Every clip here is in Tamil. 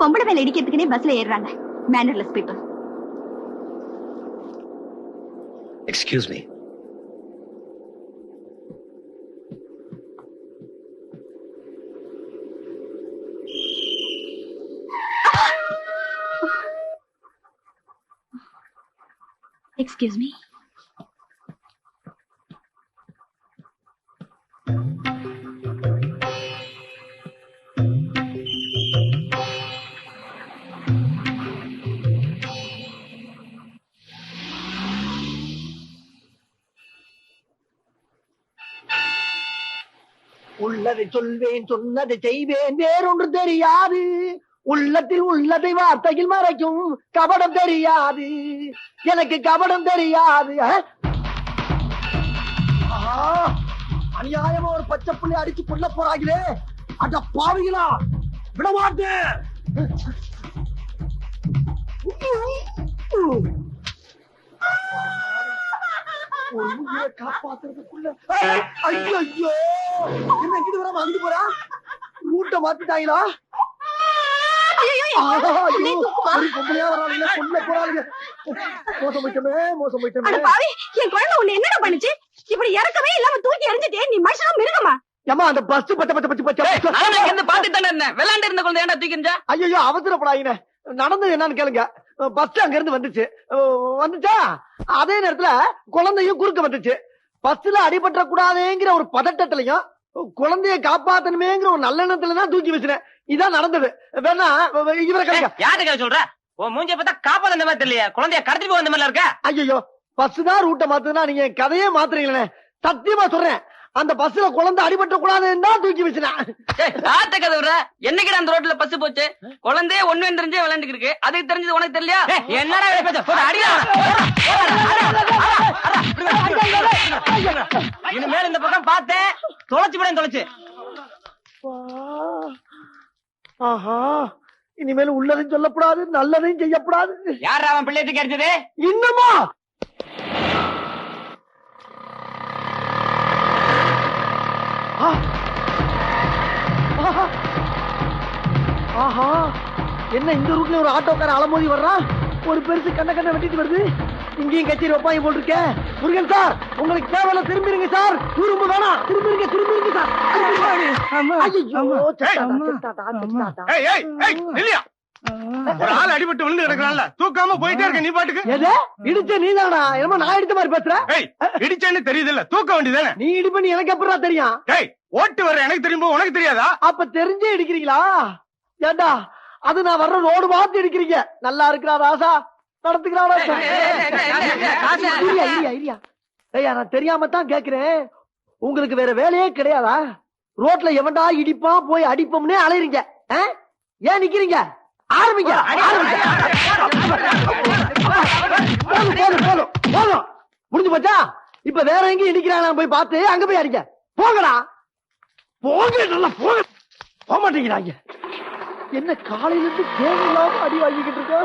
பொம்பளை மேல இடிக்கிறதுக்குனே பஸ்ல ஏறுறாங்க. Mannerless people. Excuse me. Excuse me. உள்ளதை சொல்வேன், சொன்னதை செய்வேன், வேறொன்று தெரியாது. உள்ளத்தில் உள்ளதை வார்த்தையில் மறைக்கும் கபடம் தெரியாது. எனக்கு கபடம் தெரியாது. அநியாயமா ஒரு பச்சை புள்ளி அடிச்சு கொள்ள போறாங்களே, அட பாவிகளா, விடமாட்டேன். ஒரு உயிரை காப்பாத்துறதுக்குள்ள ஐயோ, என்ன இங்கிட்டு வராம அங்கிட்டு போறா? ரூட்டை மாத்திட்டாங்களா? என் குழந்தை உன்னை என்னடா பண்ணுச்சு? இப்படி இறக்கவே இல்லாம தூக்கி எறிஞ்சிட்டே நீ மனுஷனா மிருகமா? அந்த பஸ் விளையாண்டு இருந்த குழந்தை ஏன்டா தூக்கிஞ்சா? ஐயோ, அவசரப்படாதீங்க. நடந்தது என்னன்னு கேளுங்க. பஸ் அங்க இருந்து வந்துச்சா, அதே நேரத்துல குழந்தையும் குறுக்க வந்துச்சு. பஸ்ல அடிபட்ட கூடாதுங்கிற ஒரு பதட்டத்திலையும் குழந்தைய காப்பாத்தணுமேங்கிற ஒரு நல்லெண்ணத்துலதான் தூக்கி வச்சுனேன். இதான் நடந்தது. வேணா இவரை கேளுங்க. யாருக்கா சொல்ற? உன் மூஞ்சிய பார்த்தா காப்பாத்த மாதிரி தெரியல. குழந்தைய கடத்திட்டு போக அந்த மாதிரி இருக்க. ஐயோ, பஸ் தான் ரூட்டை மாத்துனா நீங்க கதையே மாத்துறீங்களே. சத்தியமா சொல்றேன், அந்த பஸ்ல குழந்தை அடிபட்ட கூடாதுன்னு தான் தூக்கி வச்சுனேன். கதை விடுற. என்னைக்கு அந்த ரோட்ல பஸ் போச்சு? குழந்தைய ஒண்ணு தெரிஞ்சே விளையாண்டு இருக்கு. அதுக்கு தெரிஞ்சது உனக்கு தெரியலையா? என்னடா இனிமேல் இந்த பக்கம் பார்த்தேன் தொலைச்சு விட தொலைச்சு. ஆஹா, இனிமேல் உள்ளதையும் சொல்லக்கூடாது, நல்லதையும் செய்யக்கூடாது. யார் அவன் பிள்ளைட்டு கிடைச்சது? இன்னுமா? ஆஹா, என்ன இந்த ரூட்ல ஒரு ஆட்டோக்கார அலமோதி வர்றான். ஒரு பெருசு கண்ண வெட்டிட்டு வருது. இங்கேயும் கச்சேரி வைப்பாங்க போல் இருக்க. முருகன் சார், உங்களுக்கு தேவையில்ல, திரும்பிருங்க சார். திரும்ப வேணாம், திரும்பிருங்க சார். ஒரு ஆள் அடிபட்டு விழுந்து கிடக்குறான்ல, தூக்காம போயிட்டே இருக்க நீ பாட்டுக்கு. எது இடிச்ச நீதானா? என்னமோ நான் இடிச்ச மாதிரி பேசுற. இடிச்சேன்னு தெரியுது இல்ல, தூக்க வேண்டியதானே. நீ இடிப்பண்ணி எனக்கு எப்படா தெரியும்? ஓட்டு வர எனக்கு தெரியும்போ உனக்கு தெரியாதா? அப்ப தெரிஞ்சே இடிக்கிறீங்களா? ஏண்டா, அது நான் வர்ற ரோடு பார்த்து இடிக்கிறீங்க. நல்லா இருக்கிறா ராசா, நடத்துக்கிறாரா? ஐயா, நான் தெரியாம தான் கேக்குறேன். உங்களுக்கு வேற வேலையே கிடையாதா? ரோட்ல எவன்டா இடிப்பான் போய் அடிப்போம்னே அலையறீங்க. ஏன் நிக்கிறீங்க? ஆரம்பிங்க. போதும், முடிஞ்சு போச்சா? இப்ப வேற எங்க இடிக்கிறாங்க போய் பார்த்து அங்க போய் அடிங்க. போங்கடா, போங்க, நல்லா போக மாட்டேங்கிறாங்க. என்ன காலையில இருந்து தேவையில்லாம அடி வாங்கிக்கிட்டு இருக்க?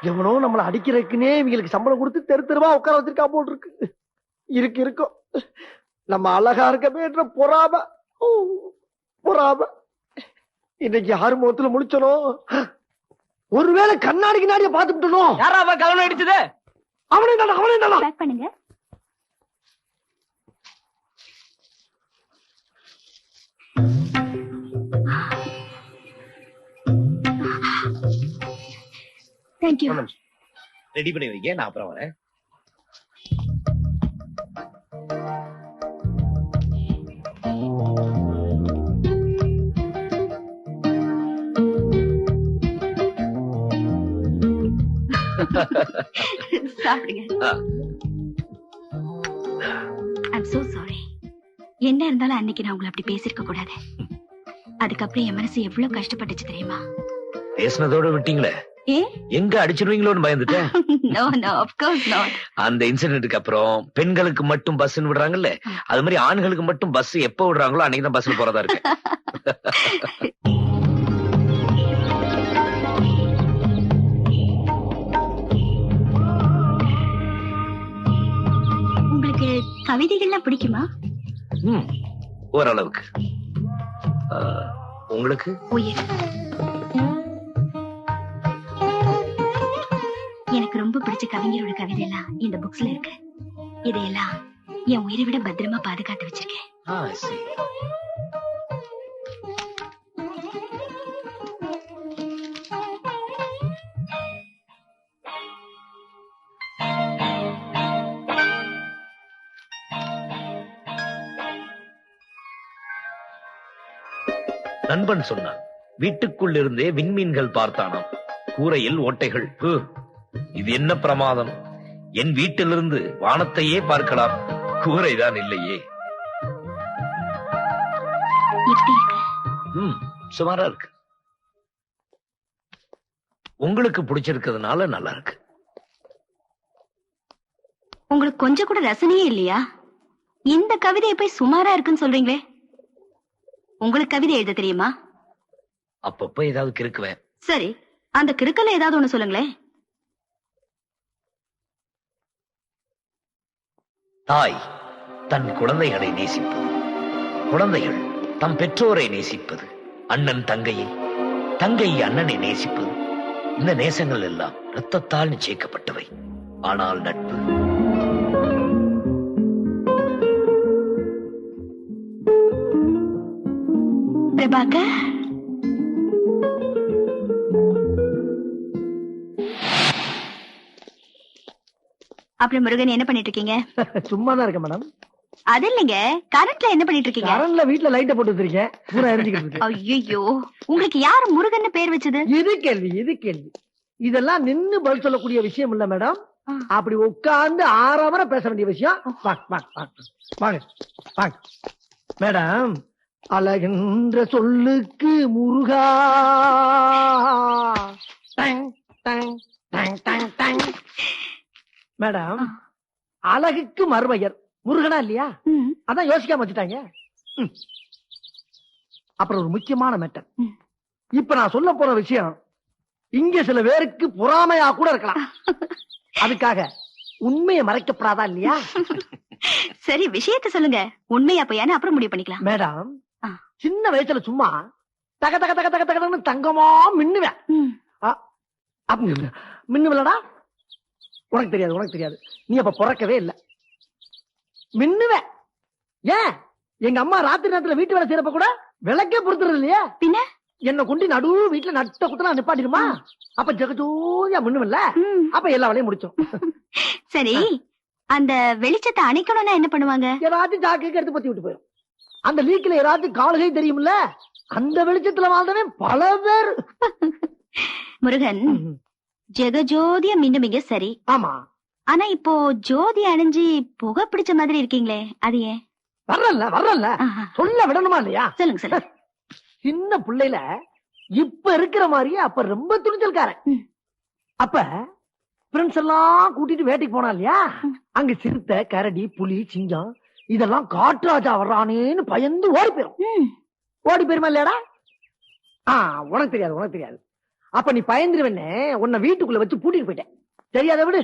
எவனோ நம்மள அடிக்கிறதுக்குன்னே இவங்களுக்கு சம்பளம் கொடுத்து தெரு தெருவா உட்கார வச்சிருக்கா போல் இருக்கும். நம்ம அழகா இருக்கமேன்ற பொறாம. இன்னைக்கு யாரு முகத்துல முடிச்சனோ? ஒருவேளை கண்ணாடிக்கு நாடிய பாத்துட்டனோ? யாரா கவனம் அடிச்சது? அவனே தானா? பேக் பண்ணுங்க. Thank you. ரெடி பண்ணி வைங்க, நான் அப்புறம் வரேன். சாப்பிடுங்க. I'm so sorry. என்ன இருந்தாலும் அன்னைக்கு நான் உங்களை அப்படி பேசிருக்க கூடாது. அதுக்கப்புறம் என் மனசு எவ்வளவு கஷ்டப்பட்டுச்சு தெரியுமா? பேசினதோட விட்டீங்களே, எங்க அடிச்சிருவீங்களோன்னு பயந்துட்டேன். No, of course not. அந்த இன்சிடென்ட்க்கு அப்புறம் பெண்களுக்கு மட்டும் பஸ் விடுறாங்கல்ல, அது மாதிரி ஆண்களுக்கு மட்டும் பஸ் எப்ப விடுறாங்களோ அன்னைக்கு தான் பஸ்ல போறதா இருக்கு. உங்களுக்கு கவிதைகள்லாம் பிடிக்குமா? ஓரளவுக்கு. உங்களுக்கு? உயிர். எனக்கு ரொம்ப பிடிச்ச கவிஞரோட கவிதை எல்லாம் இந்த புக்ஸ்ல இருக்கு. இதையெல்லாம் என் உயிரை விட பத்திரமா பாதுகாத்து வச்சிருக்கேன். நண்பன் சொன்னான், வீட்டுக்குள் இருந்தே விண்மீன்கள் பார்த்தானாம், கூரையில் ஓட்டைகள். இது என்ன பிரமாதம்! என் வீட்டிலிருந்து வானத்தையே பார்க்கலாம், கூரைதான் இல்லையே. சுமாரா இருக்கு. உங்களுக்கு பிடிச்சிருக்கிறதுனால நல்லா இருக்கு. உங்களுக்கு கொஞ்சம் கூட ரசனையே இல்லையா? இந்த கவிதையை போய் சுமாரா இருக்குன்னு சொல்றீங்களே. உங்களுக்கு கவிதை எழுத தெரியுமா? அப்பப்ப ஏதாவது கிறுக்குவேன். சரி, அந்த கிறுக்கல ஏதாவது ஒண்ணு சொல்லுங்களேன். தாய் தன் குழந்தைகளை நேசிப்பது, குழந்தைகள் தம் பெற்றோரை நேசிப்பது, அண்ணன் தங்கையை, தங்கை அண்ணனை நேசிப்பது, இந்த நேசங்கள் எல்லாம் இரத்தத்தால் நிச்சயிக்கப்பட்டவை. ஆனால் நட்பு பிரபாகர், அப்புறம் முருகன் என்ன பண்ணிட்டு இருக்கீங்க? சும்மாதான் இருக்கேன் மேடம். அது இல்லைங்க, கரண்ட்ல என்ன பண்ணிட்டு இருக்கீங்க? கரண்ட்ல வீட்டுல லைட்ட போட்டு வச்சிருக்கேன், பூரா எரிஞ்சுக்கிட்டு இருக்கு. ஐயோ, உங்களுக்கு யாரு முருகன் பேர் வச்சது? இது கேள்வி இதெல்லாம் நின்னு பதில் சொல்லக்கூடிய விஷயம் இல்ல மேடம். அப்படி உட்கார்ந்து 6 hour பேச வேண்டிய விஷயம். வாங்க மேடம். அழகின்ற சொல்லுக்கு முருகா, மேடம் அழகுக்கு மறுபெயர் முருகனா இல்லையா? அதான் யோசிக்காம வச்சுட்டாங்க. அப்புறம் ஒரு முக்கியமான மேட்டர். இப்ப நான் சொல்ல போற விஷயம் இங்க சில பேருக்கு பொறாமையா கூட இருக்கலாம். அதுக்காக உண்மையை மறைக்கப்படாதா இல்லையா? சரி, விஷயத்த சொல்லுங்க. உண்மையா பொய்யான்னு அப்புறம் முடிவு பண்ணிக்கலாம். மேடம், சின்ன வயசுல சும்மா தக தக தக தக தகன்னு தங்கமா மின்னுவேன். மின்னுவலடா, உனக்கு தெரியாது. நீ அப்ப பிறக்கவே இல்ல. மின்னுவேன். ஏன் எங்க அம்மா ராத்திரி நேரத்துல வீட்டு வேலை செய்யறப்ப கூட விளக்கே பொறுத்துறது இல்லையா? பின்ன என்ன கொண்டு நடு வீட்டுல நட்ட குத்தலாம் நிப்பாட்டிடுமா? அப்ப ஜெகஜோதியா மின்னுவல்ல. அப்ப எல்லா வேலையும் முடிச்சோம். சரி, அந்த வெளிச்சத்தை அணைக்கணும்னா என்ன பண்ணுவாங்க? ஏதாச்சும் ஜாக்கைக்கு எடுத்து பத்தி விட்டு போயிடும். அந்த லீக்ல ஏதாச்சும் காலுகை தெரியும்ல, அந்த வெளிச்சத்துல வாழ்ந்தவே பல பேர். முருகன், ஜெகஜோதிய மின்னுமிங்க சரி. ஆமா, ஆனா இப்போ ஜோதி அணிஞ்சு புகை பிடிச்ச மாதிரி இருக்கீங்களே, அது ஏன்? வர்றல்ல சொல்ல விடணுமா இல்லையா? சொல்லுங்க. சின்ன பிள்ளைல இப்ப இருக்கிற மாதிரியே அப்ப ரொம்ப துணிச்சல்காரன். அப்ப ஃப்ரெண்ட்ஸ் எல்லாம் கூட்டிட்டு வேட்டைக்கு போனா இல்லையா? அங்க சிறுத்தை, கரடி, புலி, சிங்கம் இதெல்லாம் காட்டுராஜா வர்றானேன்னு பயந்து ஓடி போயிருமா இல்லையாடா? உனக்கு தெரியாது. அப்ப நீ பயந்துருவேன்னு உன்னை வீட்டுக்குள்ள வச்சு பூட்டிட்டு போயிட்டேன். தெரியாத விடு.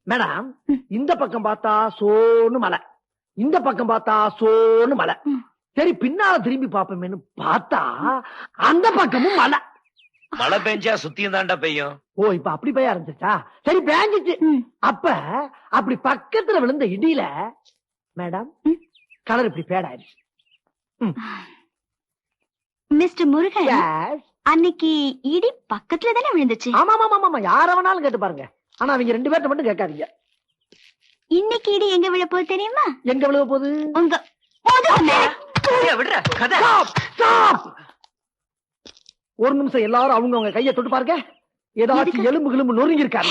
மேடம், இந்த பக்கம் பார்த்தா சோன்னு மலை, இந்த பக்கம் பார்த்தா சோன்னு மலை. சரி, பின்னால திரும்பி பாப்போமேன்னு பார்த்தா அந்த பக்கமும் மலை. மழை பெஞ்சா சுத்தியும் தாண்டா பெய்யும். ஓ, இப்ப அப்படி பெய்ய ஆரம்பிச்சா? சரி, பேஞ்சிச்சு. அப்ப அப்படி பக்கத்துல விழுந்த இடியில மேடம் கலர் இப்படி பேடாயிருச்சு. மிஸ்டர் முருகன், அன்னைக்கு இடி பக்கத்துல தானே விழுந்துச்சு? ஆமா, யார வேணாலும் கேட்டு பாருங்க. ஆனா அவங்க 2 பேர்ட்ட மட்டும் கேட்காதீங்க. இன்னைக்கு இடி எங்க விழ போகுது தெரியுமா? எங்க விழ போகுது? உங்க ஒரு நிமிஷம் எல்லாரும் அவங்க கையை தொட்டு பாருங்க. ஏதாச்சும் எலும்பு நொறுங்கி இருக்காரு.